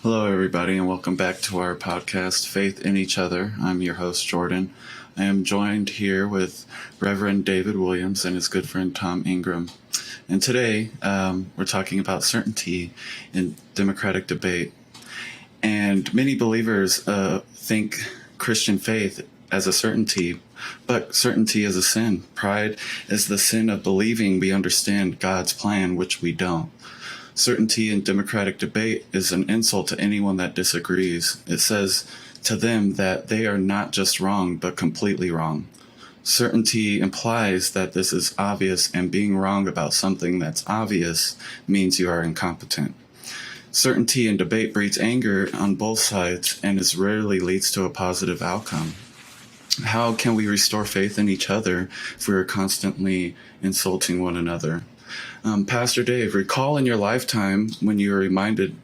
Hello, everybody, and welcome back to our podcast, Faith in Each Other. I'm your host, Jordan. I am joined here with Reverend David Williams and his good friend, Tom Ingram. And today, we're talking about certainty in democratic debate. And many believers think Christian faith as a certainty, but certainty is a sin. Pride is the sin of believing we understand God's plan, which we don't. Certainty in democratic debate is an insult to anyone that disagrees. It says to them that they are not just wrong, but completely wrong. Certainty implies that this is obvious, and being wrong about something that's obvious means you are incompetent. Certainty in debate breeds anger on both sides and rarely leads to a positive outcome. How can we restore faith in each other if we are constantly insulting one another? Pastor Dave, recall in your lifetime when you were reminded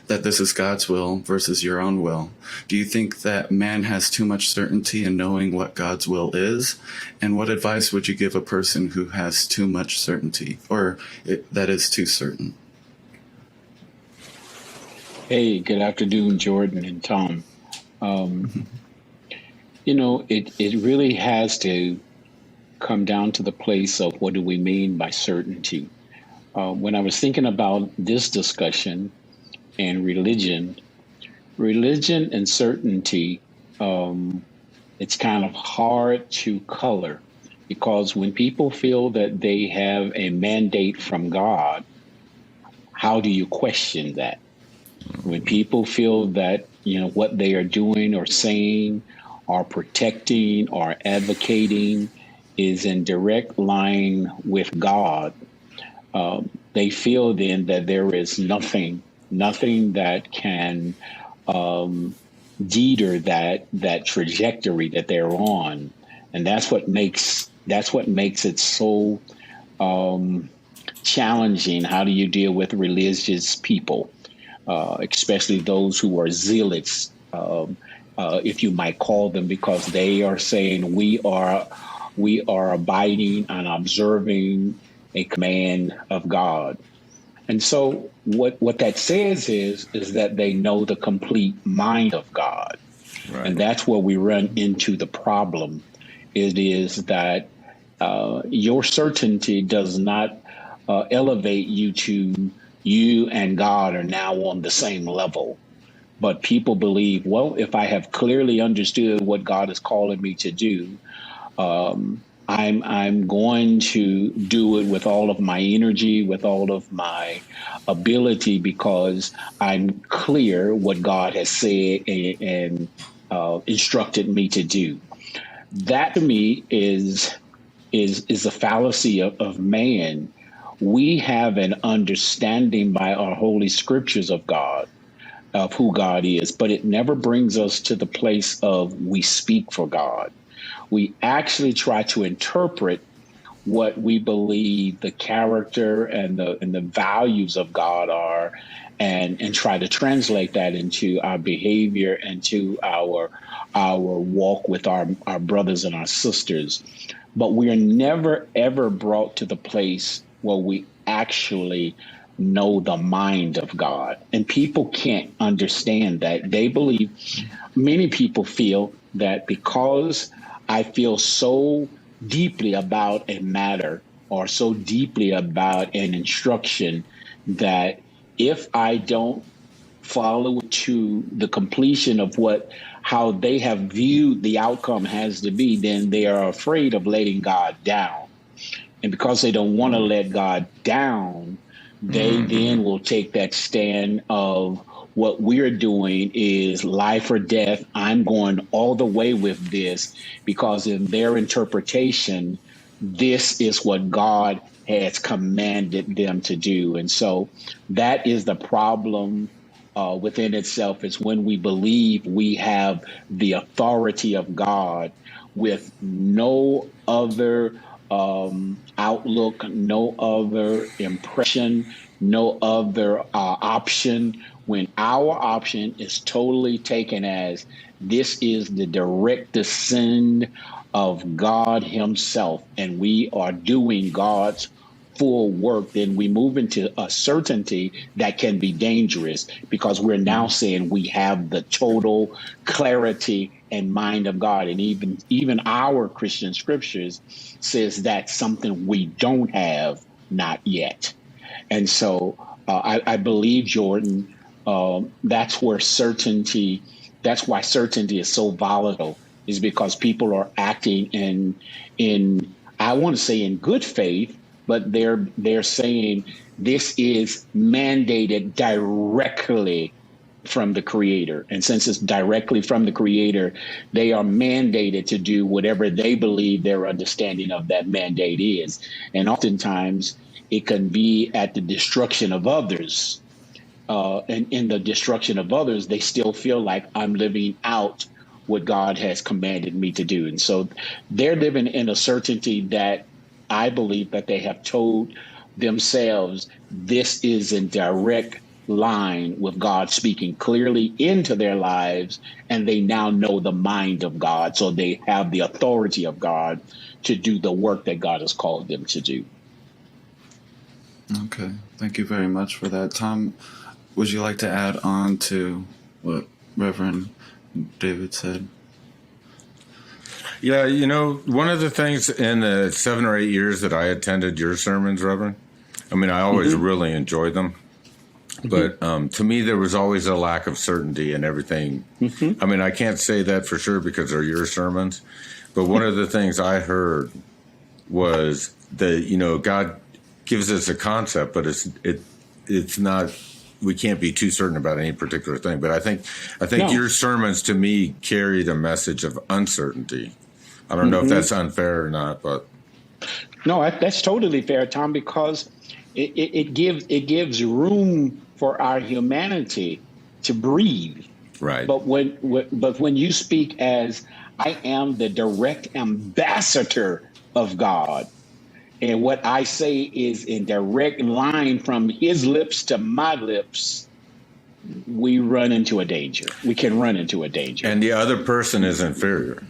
that this is God's will versus your own will. Do you think that man has too much certainty in knowing what God's will is? And what advice would you give a person who has too much certainty, or that is too certain? Hey, good afternoon, Jordan and Tom. It really has to come down to the place of what do we mean by certainty. When I was thinking about this discussion and religion and certainty, it's kind of hard to color, because when people feel that they have a mandate from God, how do you question that? When people feel that, what they are doing or saying or protecting or advocating is in direct line with God, they feel then that there is nothing that can deter that trajectory that they're on, and that's what makes it so challenging. How do you deal with religious people, especially those who are zealots, if you might call them, because they are saying we are abiding and observing a command of God. And so what that says is that they know the complete mind of God. Right. And that's where we run into the problem. It is that your certainty does not elevate you to you and God are now on the same level. But people believe, well, if I have clearly understood what God is calling me to do, I'm going to do it with all of my energy, with all of my ability, because I'm clear what God has said and instructed me to do. That to me is a fallacy of man. We have an understanding by our holy scriptures of God, of who God is, but it never brings us to the place of we speak for God. We actually try to interpret what we believe the character and the values of God are, and try to translate that into our behavior and to our walk with our brothers and our sisters. But we are never, ever brought to the place where we actually know the mind of God. And people can't understand that. They believe, many people feel that because I feel so deeply about a matter or so deeply about an instruction that if I don't follow to the completion of how they have viewed the outcome has to be, then they are afraid of letting God down. And because they don't want to let God down, they then will take that stand of what we're doing is life or death. I'm going all the way with this, because in their interpretation, this is what God has commanded them to do. And so that is the problem within itself, is when we believe we have the authority of God with no other outlook, no other impression, no other option, when our option is totally taken as this is the direct descent of God himself, and we are doing God's full work, then we move into a certainty that can be dangerous, because we're now saying we have the total clarity and mind of God. And even our Christian scriptures says that's something we don't have, not yet. And so I believe, Jordan, that's where certainty, that's why certainty is so volatile, is because people are acting in I want to say in good faith, but they're saying this is mandated directly from the creator. And since it's directly from the creator, they are mandated to do whatever they believe their understanding of that mandate is. And oftentimes it can be at the destruction of others. And in the destruction of others, they still feel like I'm living out what God has commanded me to do. And so they're living in a certainty that I believe that they have told themselves this is in direct line with God speaking clearly into their lives, and they now know the mind of God, so they have the authority of God to do the work that God has called them to do. Okay, thank you very much for that. Tom, would you like to add on to what Reverend David said? Yeah, one of the things in the 7 or 8 years that I attended your sermons, Reverend, I mean, I always really enjoyed them. But to me, there was always a lack of certainty in everything. I mean, I can't say that for sure because they're your sermons. But one of the things I heard was that, God gives us a concept, but it's not, we can't be too certain about any particular thing. But I think No. your sermons to me carried a message of uncertainty. I don't know if that's unfair or not, but no, that's totally fair, Tom, because it gives room for our humanity to breathe. right. But when you speak as I am the direct ambassador of God, and what I say is in direct line from his lips to my lips, we run into a danger. We can run into a danger. And the other person is inferior.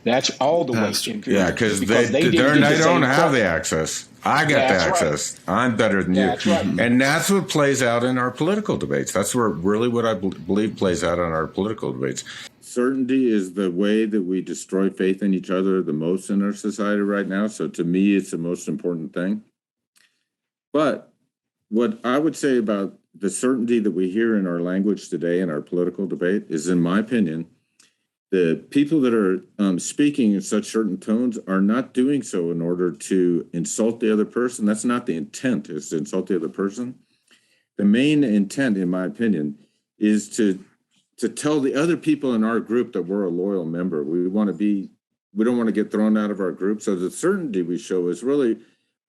That's all the way Pastor. inferior. Yeah, because they don't have the access. I got the access. Right. I'm better than you. That's right. And that's what plays out in our political debates. That's where really what I believe plays out in our political debates. Certainty is the way that we destroy faith in each other the most in our society right now. So to me, it's the most important thing. But what I would say about the certainty that we hear in our language today in our political debate is, in my opinion, the people that are speaking in such certain tones are not doing so in order to insult the other person. That's not the intent, is to insult the other person. The main intent, in my opinion, is to tell the other people in our group that we're a loyal member. We don't want to get thrown out of our group. So the certainty we show is really,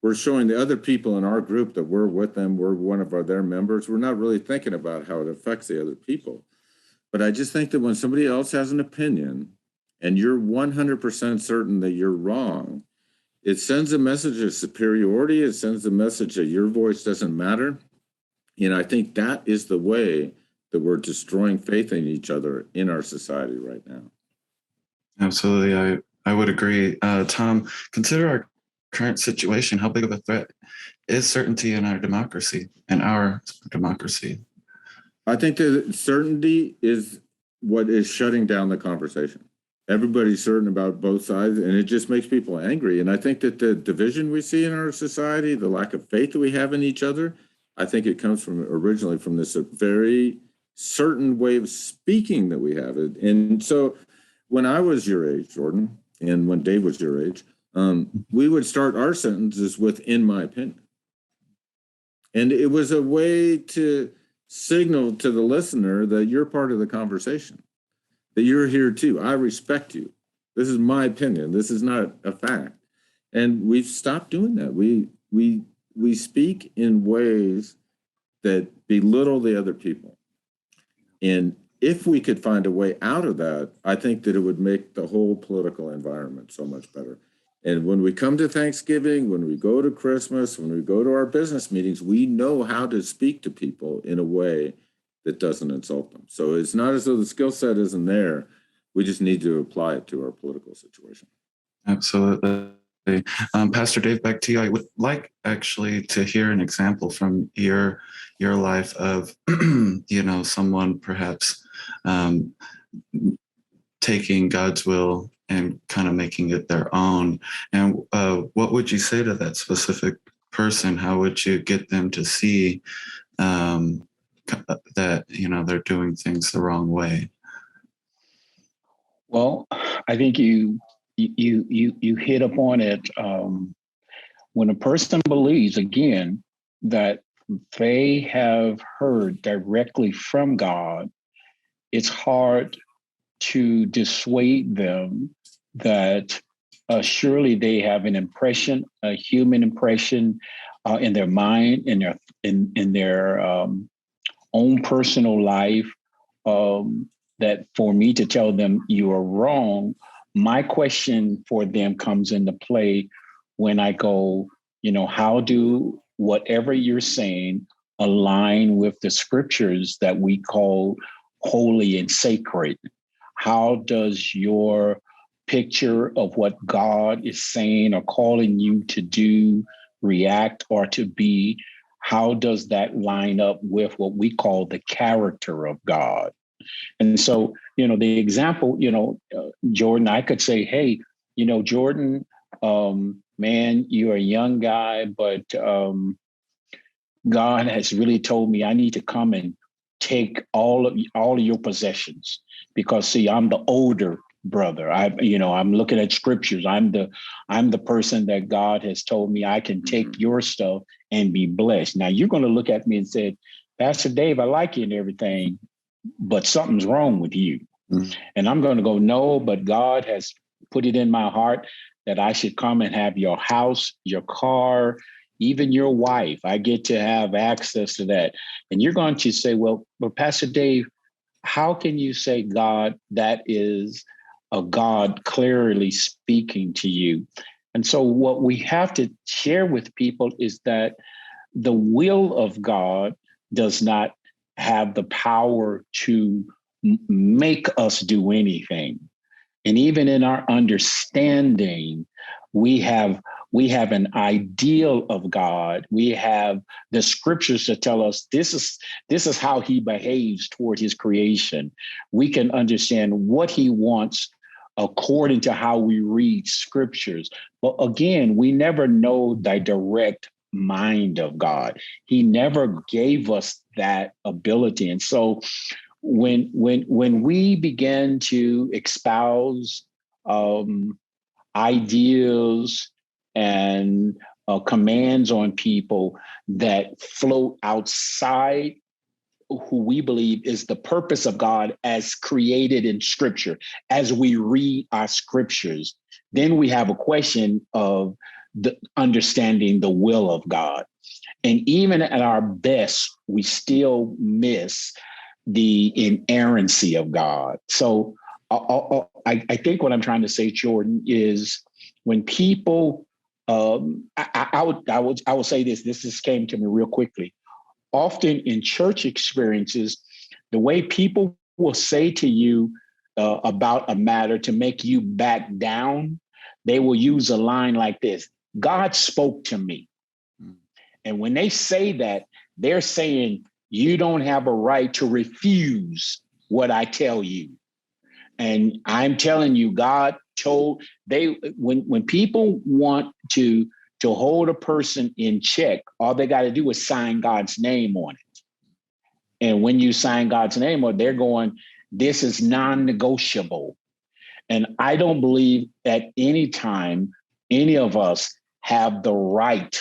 we're showing the other people in our group that we're with them, we're one of their members. We're not really thinking about how it affects the other people. But I just think that when somebody else has an opinion and you're 100% certain that you're wrong, it sends a message of superiority. It sends a message that your voice doesn't matter. And I think that is the way that we're destroying faith in each other in our society right now. Absolutely. I would agree. Tom, consider our current situation. How big of a threat is certainty in our democracy, I think that certainty is what is shutting down the conversation. Everybody's certain about both sides, and it just makes people angry. And I think that the division we see in our society, the lack of faith that we have in each other, I think it comes from originally from this very certain way of speaking that we have. And so when I was your age, Jordan, and when Dave was your age, we would start our sentences with, in my opinion. And it was a way to signal to the listener that you're part of the conversation, that you're here too. I respect you. This is my opinion. This is not a fact. And we've stopped doing that. We speak in ways that belittle the other people. And if we could find a way out of that, I think that it would make the whole political environment so much better. And when we come to Thanksgiving, when we go to Christmas, when we go to our business meetings, we know how to speak to people in a way that doesn't insult them. So it's not as though the skill set isn't there. We just need to apply it to our political situation. Absolutely. Pastor Dave, back to you. I would like actually to hear an example from your life of, someone perhaps taking God's will and kind of making it their own. And what would you say to that specific person? How would you get them to see that, they're doing things the wrong way? Well, I think you hit upon it. When a person believes, again, that they have heard directly from God, it's hard to dissuade them that surely they have an impression, a human impression, in their mind, in their own personal life, that for me to tell them you are wrong, my question for them comes into play when I go, how do whatever you're saying align with the scriptures that we call holy and sacred? How does your picture of what God is saying or calling you to do, react, or to be, how does that line up with what we call the character of God? And so, the example, Jordan, I could say, hey, Jordan, man, you're a young guy, but God has really told me I need to come and take all of your possessions, because see, I'm the older brother. I'm looking at scriptures. I'm the person that God has told me I can take your stuff and be blessed. Now you're going to look at me and say, Pastor Dave, I like you and everything, but something's wrong with you. Mm-hmm. And I'm going to go, no, but God has put it in my heart that I should come and have your house, your car, even your wife. I get to have access to that. And you're going to say, well, Pastor Dave, how can you say God, that is a God clearly speaking to you? And so what we have to share with people is that the will of God does not have the power to make us do anything. And even in our understanding, we have an ideal of God. We have the scriptures that tell us this is how he behaves toward his creation. We can understand what he wants according to how we read scriptures. But again, we never know the direct mind of God. He never gave us that ability. And so when we begin to espouse ideas and commands on people that float outside who we believe is the purpose of God as created in scripture, as we read our scriptures, then we have a question of the understanding the will of God. And even at our best, we still miss the inerrancy of God. So I think what I'm trying to say, Jordan, is when people, I would say this just came to me real quickly. Often in church experiences, the way people will say to you about a matter to make you back down, they will use a line like this: God spoke to me. And when they say that, they're saying you don't have a right to refuse what I tell you. And I'm telling you, God told when people want to hold a person in check, all they got to do is sign God's name on it. And when you sign God's name on it, they're going, this is non-negotiable. And I don't believe at any time any of us have the right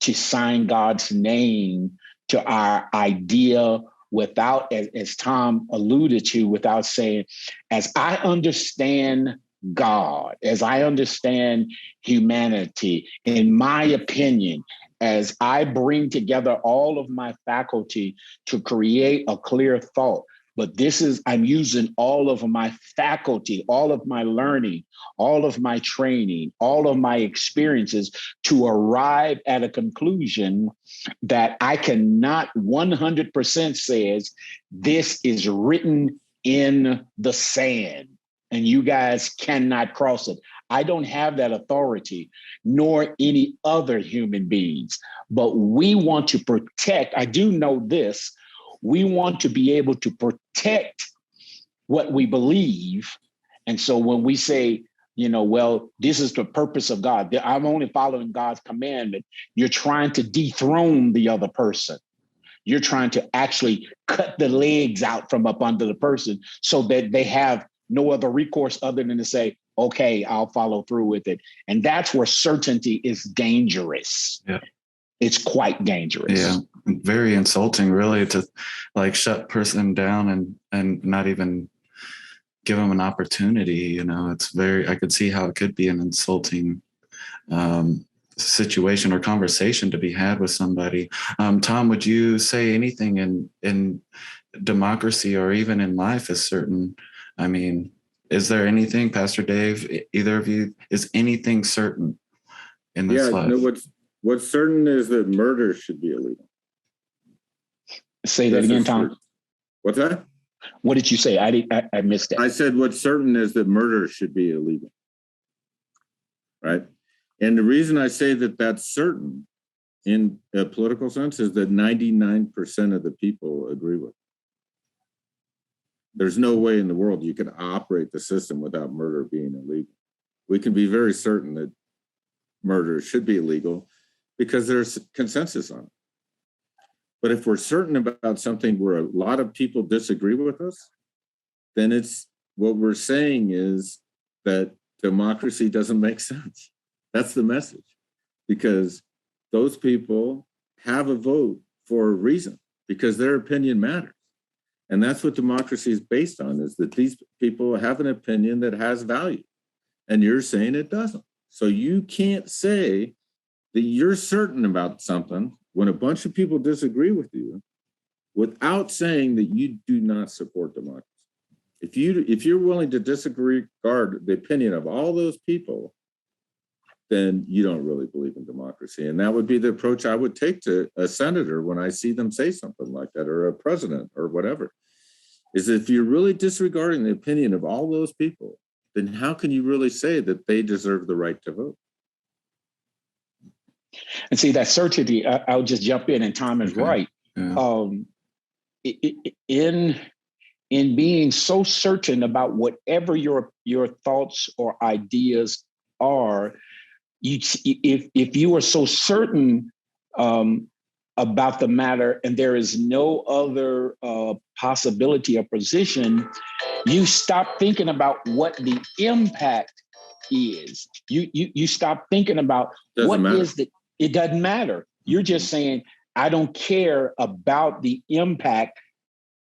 to sign God's name to our idea without, as Tom alluded to, without saying, as I understand God, as I understand humanity, in my opinion, as I bring together all of my faculty to create a clear thought. But I'm using all of my faculty, all of my learning, all of my training, all of my experiences to arrive at a conclusion that I cannot 100% says this is written in the sand and you guys cannot cross it. I don't have that authority, nor any other human beings. But we want to protect. I do know this. We want to be able to protect what we believe. And so when we say, well, this is the purpose of God, I'm only following God's commandment, you're trying to dethrone the other person. You're trying to actually cut the legs out from up under the person so that they have no other recourse other than to say, okay, I'll follow through with it. And that's where certainty is dangerous. Yeah. It's quite dangerous. Yeah. Very insulting, really, to like shut person down and not even give them an opportunity. It's I could see how it could be an insulting situation or conversation to be had with somebody. Tom, would you say anything in democracy or even in life is certain? I mean, is there anything, Pastor Dave, either of you, is anything certain in this life? No, what's certain is that murder should be illegal. Say that again, Tom. What's that? What did you say? I missed that. I said what's certain is that murder should be illegal. Right? And the reason I say that that's certain in a political sense is that 99% of the people agree with it. There's no way in the world you can operate the system without murder being illegal. We can be very certain that murder should be illegal because there's consensus on it. But if we're certain about something where a lot of people disagree with us, then it's what we're saying is that democracy doesn't make sense. That's the message, because those people have a vote for a reason, because their opinion matters. And that's what democracy is based on, is that these people have an opinion that has value. And you're saying it doesn't. So you can't say that you're certain about something when a bunch of people disagree with you without saying that you do not support democracy. If you're willing to disregard the opinion of all those people, then you don't really believe in democracy. And that would be the approach I would take to a senator when I see them say something like that, or a president or whatever, is if you're really disregarding the opinion of all those people, then how can you really say that they deserve the right to vote? And see, that certainty, I'll just jump in, and Tom is right. Yeah. In being so certain about whatever your thoughts or ideas are, if you are so certain about the matter and there is no other possibility or position, you stop thinking about what the impact is. You stop thinking about it doesn't matter. You're just saying, I don't care about the impact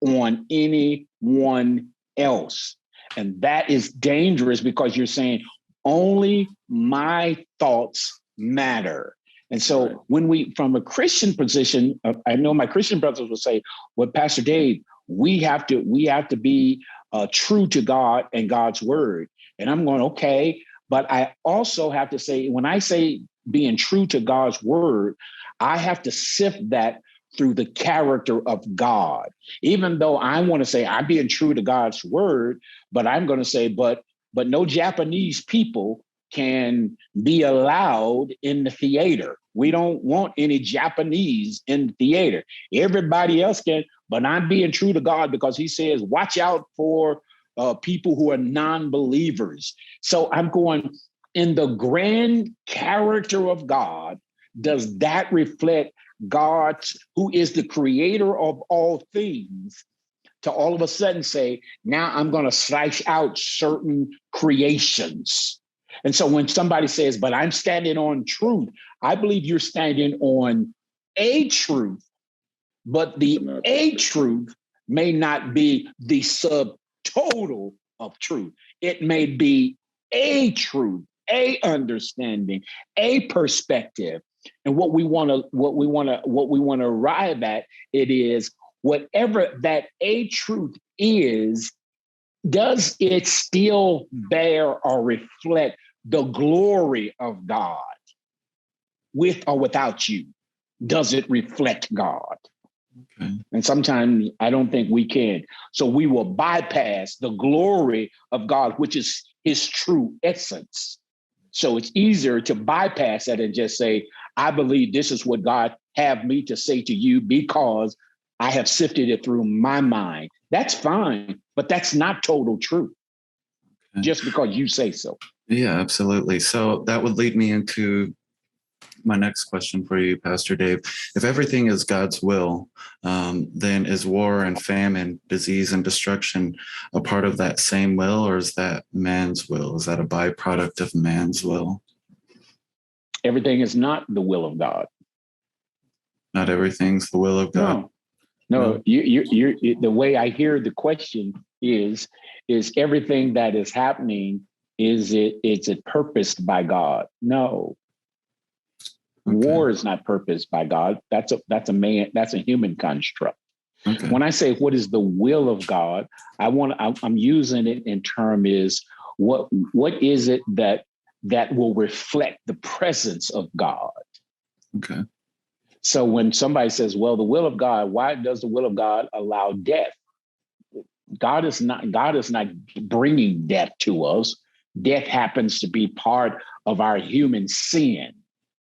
on anyone else. And that is dangerous, because you're saying only my thoughts matter. And so when we, from a Christian position, I know my Christian brothers will say, well, Pastor Dave, we have to be true to God and God's word. And I'm going, okay. But I also have to say, when I say being true to God's word, I have to sift that through the character of God. Even though I want to say I'm being true to God's word, but I'm going to say, but no Japanese people can be allowed in the theater. We don't want any Japanese in the theater. Everybody else can, but I'm being true to God, because he says, watch out for people who are non-believers. So I'm going, in the grand character of God, does that reflect God, who is the creator of all things, to all of a sudden say, now I'm going to slice out certain creations? And so when somebody says, but I'm standing on truth, I believe you're standing on a truth, but the a truth may not be the subtotal of truth. It may be a truth, a understanding, a perspective. And what we want to arrive at, it is whatever that a truth is, does it still bear or reflect the glory of God? With or without you, does it reflect God? Okay. And sometimes I don't think we can. So we will bypass the glory of God, which is his true essence. So it's easier to bypass that and just say, I believe this is what God have me to say to you because I have sifted it through my mind. That's fine, but that's not total truth just because you say so. Yeah, absolutely. So that would lead me into my next question for you, Pastor Dave. If everything is God's will, then is war and famine, disease and destruction a part of that same will, or is that man's will? Is that a byproduct of man's will? Everything is not the will of God. Not everything's the will of God. No. You the way I hear the question is everything that is happening, is it purposed by God? No. Okay. War is not purposed by God. That's a human construct. Okay. When I say what is the will of God, I'm using it in term is what is it that will reflect the presence of God? Okay. So when somebody says, well, the will of God, why does the will of God allow death? God is not bringing death to us. Death happens to be part of our human sin.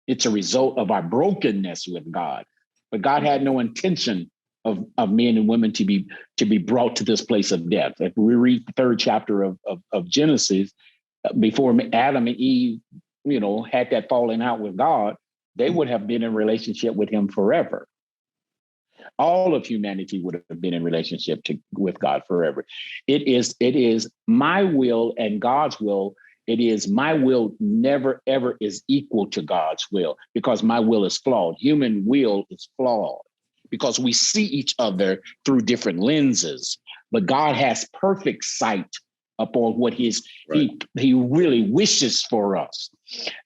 It's a result of our brokenness with God. But God had no intention of men and women to be brought to this place of death. If we read the 3rd chapter of Genesis, before Adam and Eve, had that falling out with God, they would have been in relationship with him forever. All of humanity would have been in relationship with God forever. It is my will and God's will. It is my will never, ever is equal to God's will because my will is flawed. Human will is flawed because we see each other through different lenses. But God has perfect sight upon what he really wishes for us.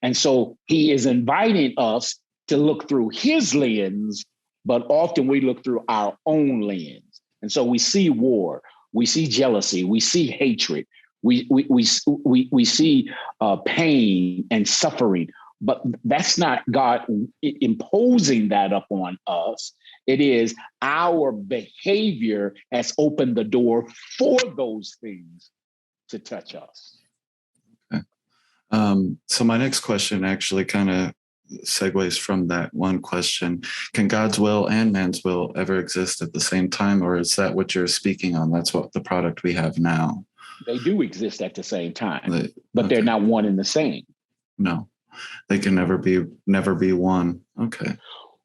And so he is inviting us to look through his lens, but often we look through our own lens. And so we see war, we see jealousy, we see hatred, we see pain and suffering, but that's not God imposing that upon us. It is our behavior has opened the door for those things to touch us. Okay. So my next question actually kind of segues from that one question. Can God's will and man's will ever exist at the same time, or is that what you're speaking on? That's what the product we have now. They do exist at the same time, but they're not one and the same. No, they can never be one. Okay.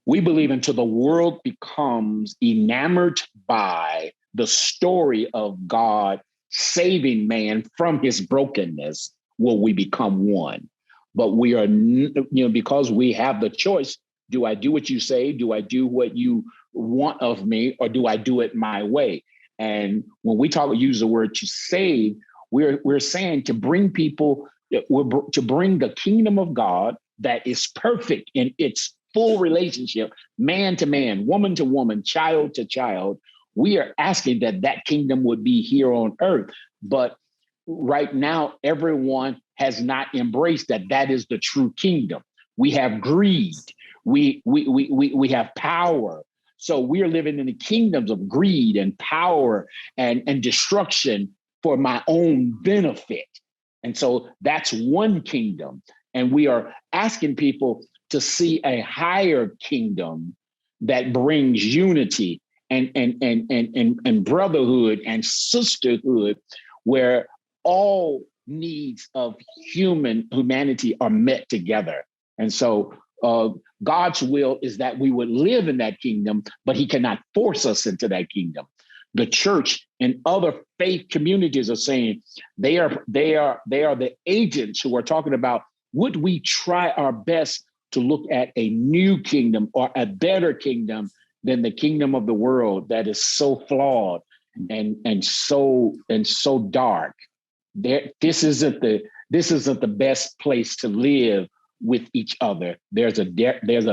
We believe until the world becomes enamored by the story of God saving man from his brokenness, will we become one. But we are, because we have the choice, do I do what you say? Do I do what you want of me? Or do I do it my way? And when we use the word to save, we're saying to bring people, to bring the kingdom of God that is perfect in its full relationship, man to man, woman to woman, child to child. We are asking that kingdom would be here on earth. But right now, everyone has not embraced that is the true kingdom. We have greed. We have power. So we are living in the kingdoms of greed and power and destruction for my own benefit. And so that's one kingdom. And we are asking people to see a higher kingdom that brings unity and brotherhood and sisterhood, where all needs of humanity are met together. And so God's will is that we would live in that kingdom, but he cannot force us into that kingdom. The church and other faith communities are saying they are the agents who are talking about, would we try our best to look at a new kingdom or a better kingdom than the kingdom of the world that is so flawed and so dark. This isn't the best place to live with each other. There's a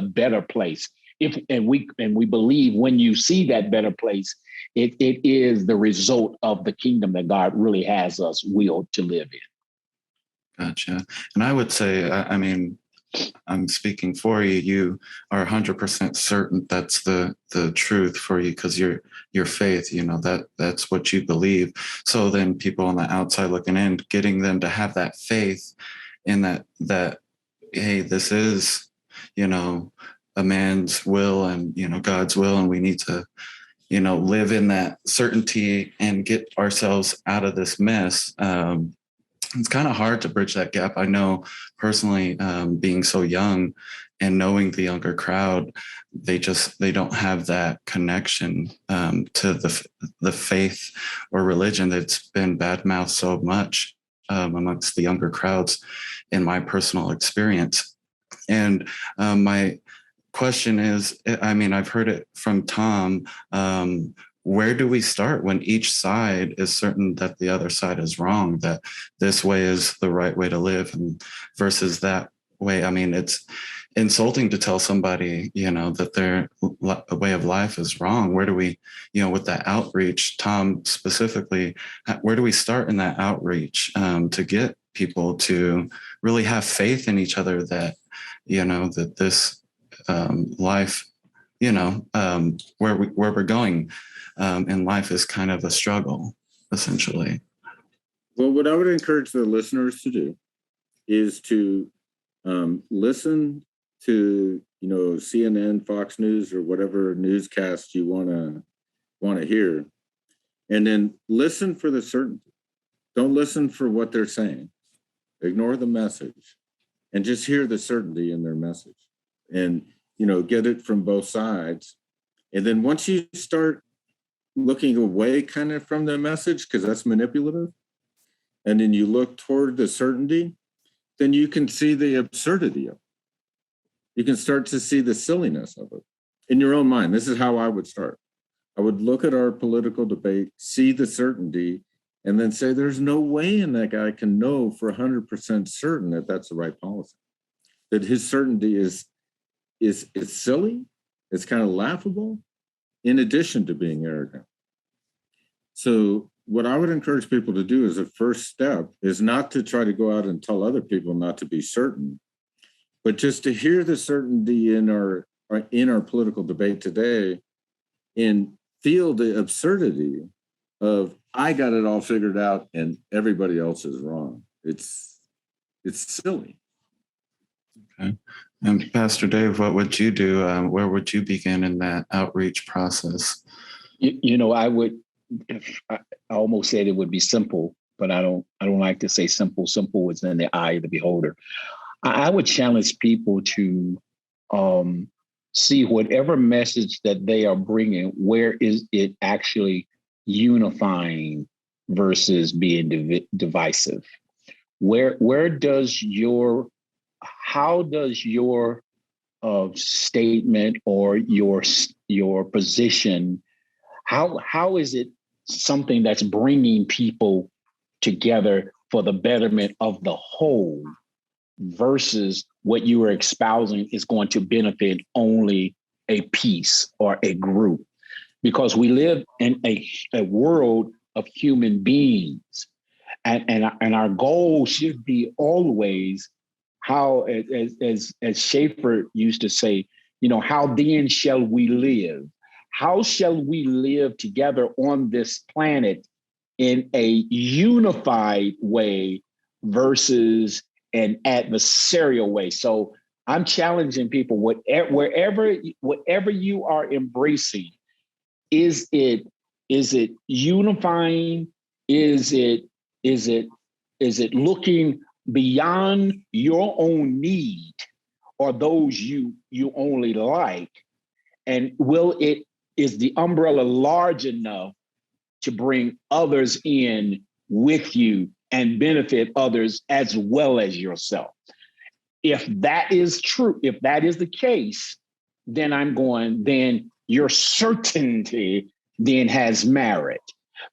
better place. We believe when you see that better place, it is the result of the kingdom that God really has us willed to live in. Gotcha. And I would say, I mean, I'm speaking for you. You are 100% certain that's the truth for you because your faith, that's what you believe. So then people on the outside looking in, getting them to have that faith in that hey, this is, a man's will and, God's will, and we need to, live in that certainty and get ourselves out of this mess. It's kind of hard to bridge that gap. I know personally, being so young and knowing the younger crowd, they don't have that connection to the faith or religion that's been badmouthed so much amongst the younger crowds in my personal experience. And my question is, I mean, I've heard it from Tom. Where do we start when each side is certain that the other side is wrong, that this way is the right way to live and versus that way? I mean, it's insulting to tell somebody, that their way of life is wrong. Where do we, with that outreach, Tom specifically, where do we start in that outreach to get people to really have faith in each other that, that this life, where we're going in life is kind of a struggle, essentially. Well, what I would encourage the listeners to do is to listen to, CNN, Fox News, or whatever newscast you want to hear, and then listen for the certainty. Don't listen for what they're saying. Ignore the message, and just hear the certainty in their message, and get it from both sides. And then once you start looking away kind of from the message, because that's manipulative, and then you look toward the certainty, then you can see the absurdity of it. You can start to see the silliness of it in your own mind. This is how I would start. I would look at our political debate, see the certainty, and then say, there's no way in that guy can know for 100% certain that that's the right policy. That his certainty is silly, it's kind of laughable, in addition to being arrogant. So what I would encourage people to do as a first step is not to try to go out and tell other people not to be certain, but just to hear the certainty in our political debate today and feel the absurdity of, I got it all figured out and everybody else is wrong. It's silly. Okay. And Pastor Dave, what would you do? Where would you begin in that outreach process? I would. I almost said it would be simple, but I don't like to say simple. Simple is in the eye of the beholder. I would challenge people to see whatever message that they are bringing, where is it actually unifying versus being divisive? How does your statement or your position, how is it something that's bringing people together for the betterment of the whole versus what you are espousing is going to benefit only a piece or a group? Because we live in a world of human beings, and our goal should be always how, as Schaeffer used to say, how then shall we live? How shall we live together on this planet in a unified way versus an adversarial way? So I'm challenging people, whatever you are embracing, is it unifying? Is it looking beyond your own need or those you only like? And is the umbrella large enough to bring others in with you and benefit others as well as yourself? If that is true, if that is the case, then your certainty then has merit.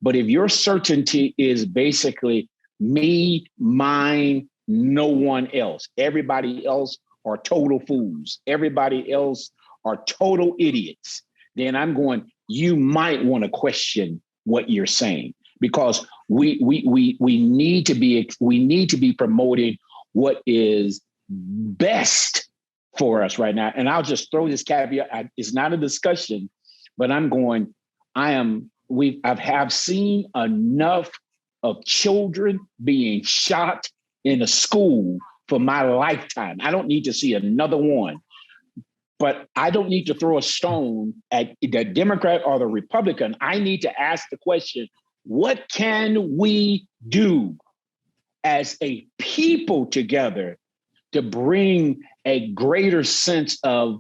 But if your certainty is basically me, mine, no one else, everybody else are total fools, everybody else are total idiots, then you might want to question what you're saying, because we need to be promoting what is best for us right now. And I'll just throw this caveat. It's not a discussion, but I've seen enough of children being shot in a school for my lifetime. I don't need to see another one. But I don't need to throw a stone at the Democrat or the Republican. I need to ask the question, what can we do as a people together to bring a greater sense of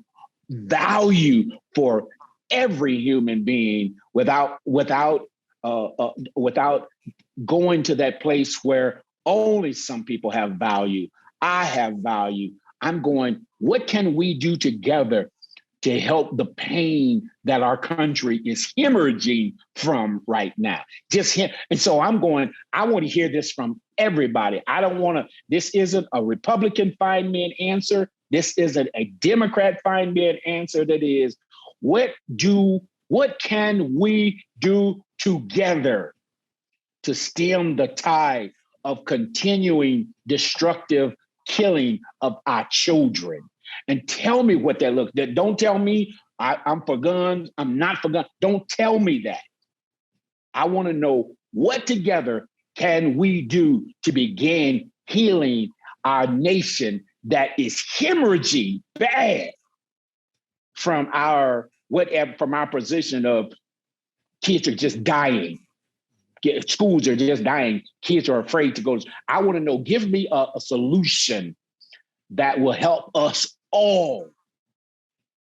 value for every human being without going to that place where only some people have value? I have value. I'm going, what can we do together to help the pain that our country is hemorrhaging from right now? And so I'm going, I want to hear this from everybody. I don't want to, this isn't a Republican find me an answer. This isn't a Democrat find me an answer. That is, what can we do together to stem the tide of continuing destructive killing of our children? And tell me what that looks like. Don't tell me I'm for guns, I'm not for guns. Don't tell me that. I want to know what together can we do to begin healing our nation that is hemorrhaging bad from our position of kids are just dying. Schools are just dying. Kids are afraid to go. I want to know, give me a solution that will help us all.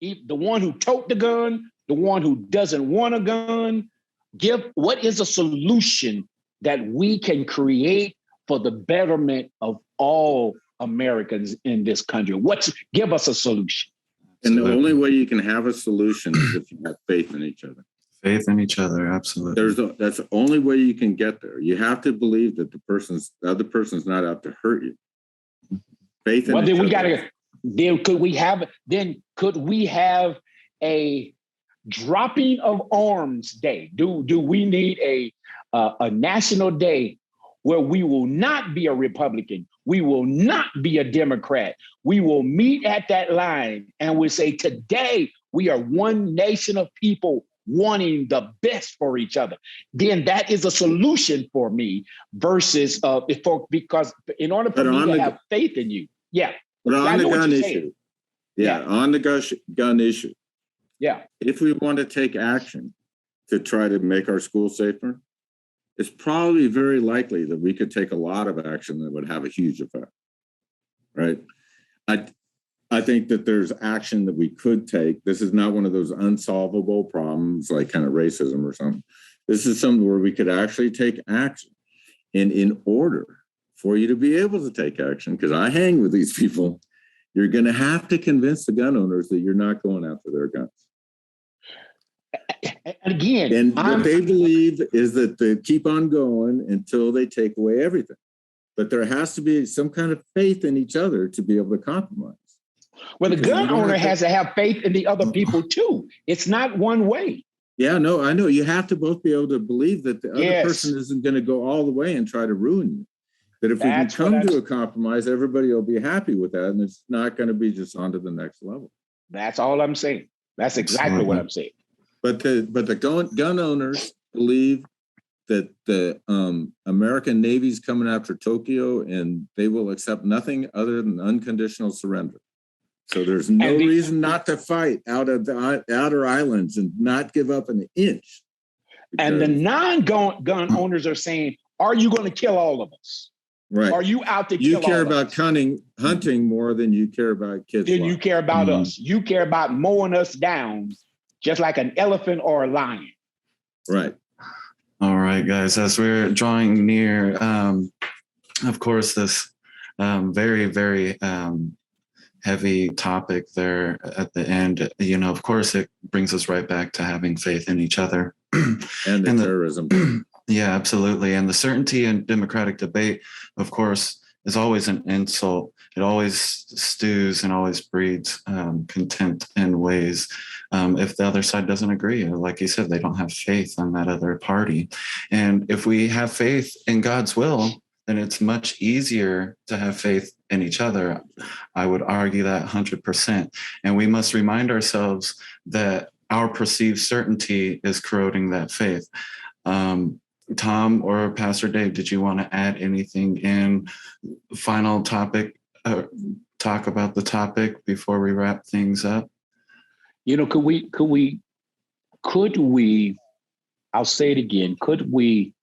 The one who tote the gun, the one who doesn't want a gun, what is a solution that we can create for the betterment of all Americans in this country? Give us a solution. And the only way you can have a solution is if you have faith in each other. Faith in each other, absolutely. That's the only way you can get there. You have to believe that the other person's not out to hurt you. Faith in each other. Could we have a dropping of arms day? Do we need a national day where we will not be a Republican, we will not be a Democrat, we will meet at that line and we say, today we are one nation of people wanting the best for each other? Then that is a solution for me versus because in order for me to have faith in you. Yeah. But on the gun issue. Yeah, on the gun issue. Yeah. If we want to take action to try to make our schools safer, it's probably very likely that we could take a lot of action that would have a huge effect. Right? I think that there's action that we could take. This is not one of those unsolvable problems like kind of racism or something. This is something where we could actually take action. And in order for you to be able to take action, because I hang with these people, you're going to have to convince the gun owners that you're not going after their guns. Again, and what they believe is that they keep on going until they take away everything. But there has to be some kind of faith in each other to be able to compromise. Well, the gun owner has to have faith in the other people too. It's not one way. Yeah, no, I know. You have to both be able to believe that the other person isn't going to go all the way and try to ruin you. That if we can come to a compromise, everybody will be happy with that, and it's not going to be just on to the next level. That's all I'm saying. That's exactly what I'm saying. But the gun owners believe that the American Navy's coming after Tokyo, and they will accept nothing other than unconditional surrender. So there's no reason not to fight out of the outer islands and not give up an inch. And the non-gun owners are saying, are you going to kill all of us? Right. Are you out to kill all of us? You care about hunting more than you care about kids. Then you care about us. You care about mowing us down just like an elephant or a lion. Right. All right, guys, as we're drawing near, of course, this very, very heavy topic there at the end, of course, it brings us right back to having faith in each other. and terrorism. Yeah, absolutely. And the certainty in democratic debate, of course, is always an insult. It always stews and always breeds contempt in ways if the other side doesn't agree. Like you said, they don't have faith in that other party. And if we have faith in God's will, then it's much easier to have faith in each other. I would argue that 100%. And we must remind ourselves that our perceived certainty is corroding that faith. Tom or Pastor Dave, did you want to add anything in? Final topic talk about the topic before we wrap things up? Could we, I'll say it again, could we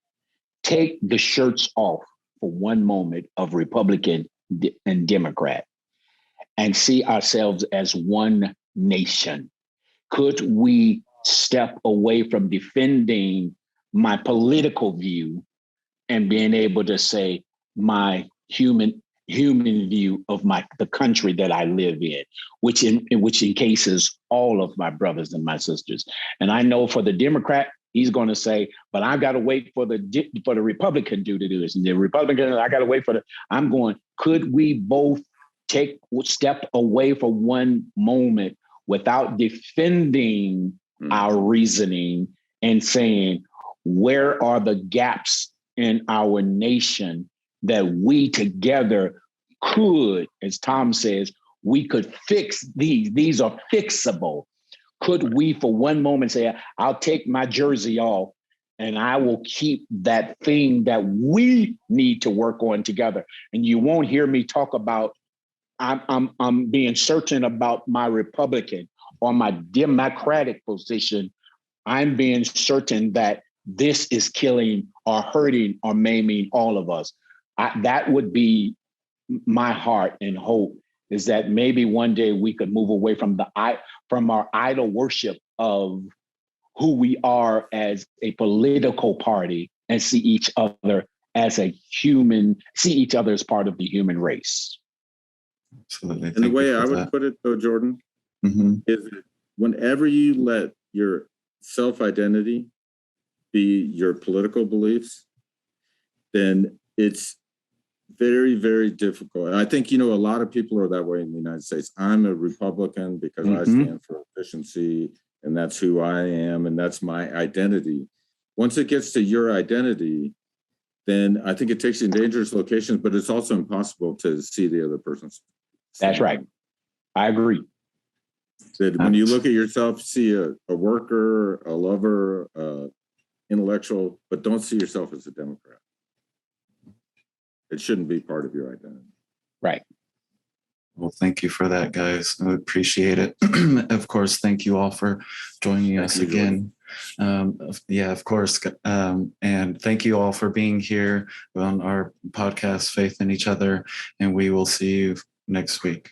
take the shirts off for one moment of Republican and Democrat and see ourselves as one nation? Could we step away from defending my political view and being able to say my human view of the country that I live in, which encases all of my brothers and my sisters? And I know for the Democrat, he's going to say, but I got to wait for the Republican to do this, and the Republican, I got to wait for I'm going. Could we both step away for one moment without defending our reasoning and saying, where are the gaps in our nation that we together could, as Tom says, we could fix these. These are fixable. Could we for one moment say, I'll take my jersey off and I will keep that thing that we need to work on together? And you won't hear me talk about I'm being certain about my Republican or my Democratic position. I'm being certain that this is killing or hurting or maiming all of us. That would be my heart and hope, is that maybe one day we could move away from our idol worship of who we are as a political party and see each other as see each other as part of the human race. Absolutely. And the way I would put it, though, Jordan, is that whenever you let your self-identity be your political beliefs, then it's very, very difficult. And I think, a lot of people are that way in the United States. I'm a Republican because I stand for efficiency, and that's who I am, and that's my identity. Once it gets to your identity, then I think it takes you in dangerous locations, but it's also impossible to see the other person's. That's right. I agree. That when you look at yourself, see a worker, a lover, intellectual, but don't see yourself as a Democrat. It shouldn't be part of your identity. Right. Well, thank you for that, guys. I appreciate it. Of course, thank you all for joining us again. Of course. And thank you all for being here on our podcast, Faith in Each Other. And we will see you next week.